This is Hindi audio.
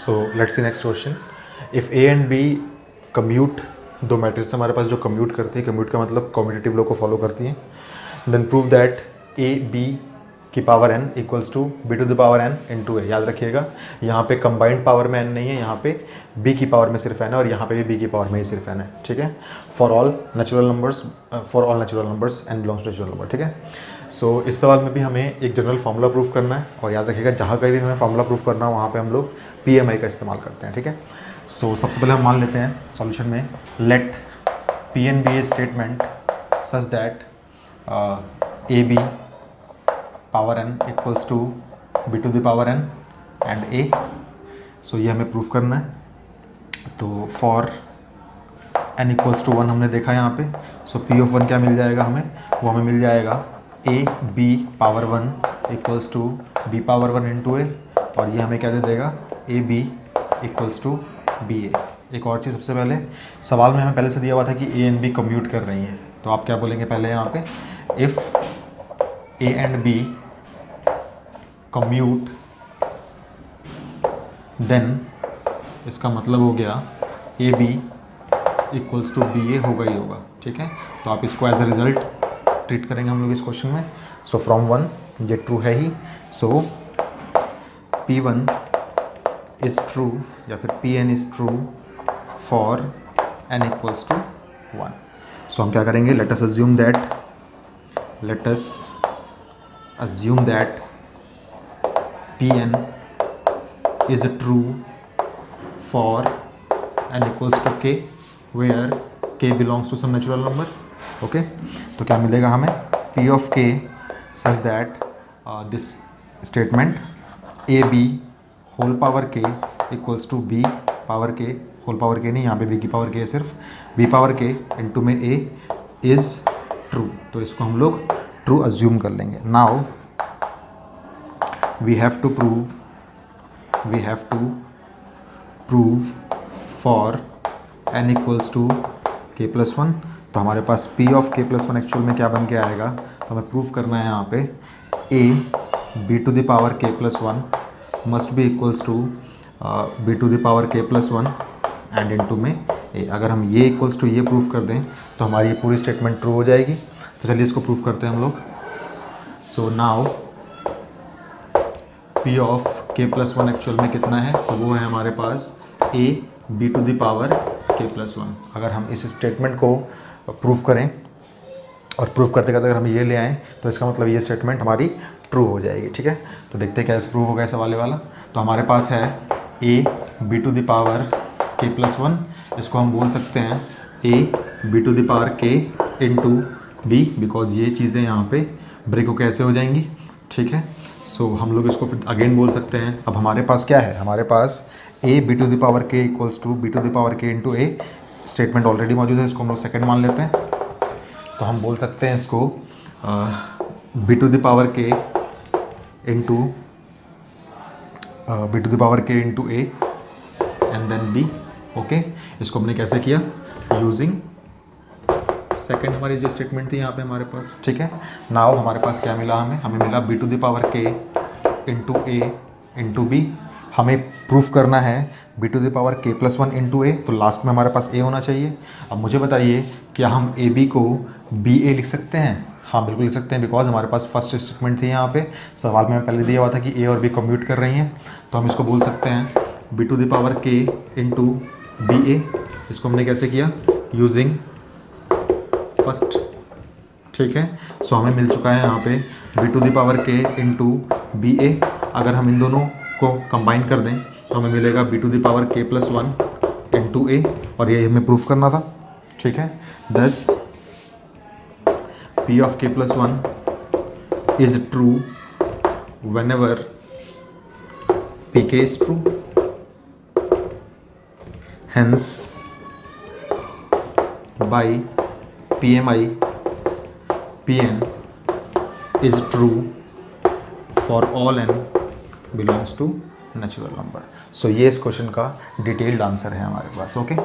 So let's see next question. If A and B commute, दो मैट्रिक्स हमारे पास जो कम्यूट करती है, कम्यूट का मतलब कॉम्यूटेटिव लॉ को फॉलो करती हैं, then prove that A b की power n equals to B to the power n into a. याद रखिएगा यहाँ पे कंबाइंड पावर में n नहीं है, यहाँ पे b की पावर में सिर्फ n है और यहाँ पे भी b की पावर में ही सिर्फ n है. ठीक है, for all natural numbers n belongs to natural number. ठीक है, सो इस सवाल में भी हमें एक जनरल फार्मूला प्रूव करना है और याद रखिएगा जहाँ कहीं भी हमें फार्मूला प्रूव करना है वहाँ पे हम लोग PMI का इस्तेमाल करते हैं. ठीक है, सो सबसे पहले हम मान लेते हैं सॉल्यूशन में let Pn be a statement such that A B power n equals to B to the power n and a. So ये हमें प्रूफ करना है. तो फॉर n इक्वल्स टू 1 हमने देखा यहाँ पे. सो p ऑफ 1 क्या मिल जाएगा हमें, वो हमें मिल जाएगा a b power 1 equals to b power 1 into a, और ये हमें क्या दे देगा a b equals to b a. एक और चीज़, सबसे पहले सवाल में हमें पहले से दिया हुआ था कि a एंड b कम्यूट कर रही हैं, तो आप क्या बोलेंगे पहले यहाँ पे, if a and b commute then इसका मतलब हो गया a b equals to b a होगा ही होगा. ठीक है, तो आप इसको एज अ रिजल्ट ट्रीट करेंगे हम लोग इस क्वेश्चन में. सो फ्रॉम 1 ये ट्रू है ही. सो P1 इज़ ट्रू या फिर Pn is true for n equals to 1. So हम क्या करेंगे, let us assume that Pn is true for n equals to k where k belongs to some natural number. Okay, तो क्या मिलेगा हमें, P of k such that this statement a b whole power k equals to b power k whole power k नहीं, यहाँ पे b की पावर k है सिर्फ, b पावर k इंटू में a is true. तो इसको हम लोग ट्रू अज्यूम कर लेंगे. Now we have to prove for n equals to k plus 1. तो हमारे पास p of k plus 1 actual में क्या बन के आएगा, तो हमें प्रूव करना है यहाँ पे a b to the power k plus 1 must be equals to b to the power k plus 1 and into में a. अगर हम ये इक्वल्स टू ये प्रूव कर दें तो हमारी ये पूरी स्टेटमेंट ट्रू हो जाएगी. तो चलिए इसको प्रूव करते हैं हम लोग. So now P of k plus 1 actual में कितना है, तो वो है हमारे पास a b to the power k plus 1. अगर हम इस स्टेटमेंट को प्रूव करें और प्रूव करते करते अगर हम ये ले आएँ तो इसका मतलब ये स्टेटमेंट हमारी ट्रू हो जाएगी. ठीक है, तो देखते हैं कैसे प्रूव होगा सवाल वाला. तो हमारे पास है a b to the power k plus 1. इसको हम बोल सकते हैं a b to the power k into b, because ये चीज़ें यहाँ पे ब्रेक हो कैसे हो जाएंगी. ठीक है, सो हम लोग इसको फिर अगेन बोल सकते हैं. अब हमारे पास क्या है, हमारे पास a b to the power k equals to b to the power k into a statement already मौजूद है. इसको हम लोग सेकेंड मान लेते हैं. तो हम बोल सकते हैं इसको b to the power k into b to the power k into a and then b. Okay, इसको हमने कैसे किया, यूजिंग सेकेंड हमारी जो स्टेटमेंट थी यहाँ पे हमारे पास. ठीक है, नाउ हमारे पास क्या मिला, हमें मिला b to the power k into a into b. हमें प्रूफ करना है b to the power k plus 1 into a, तो लास्ट में हमारे पास a होना चाहिए. अब मुझे बताइए क्या हम a b को b a लिख सकते हैं. हाँ बिल्कुल लिख सकते हैं, बिकॉज हमारे पास फर्स्ट स्टेटमेंट थी यहाँ पे. सवाल में पहले दिया हुआ था कि a और b कम्यूट कर रही हैं, तो हम इसको बोल सकते हैं b to the power k into b a. इसको हमने कैसे किया, यूजिंग फर्स्ट. ठीक है, सो हमें मिल चुका है यहाँ पे b to the power k into b a. अगर हम इन दोनों को कंबाइन कर दें तो हमें मिलेगा b to the power k plus 1 into a, और ये हमें प्रूफ करना था. ठीक है, दस p of k plus 1 is true when ever pk is true. Hence, by PMI, Pn is true for all n belongs to natural number. So ये इस क्वेश्चन का डिटेल्ड आंसर है हमारे पास. ओके.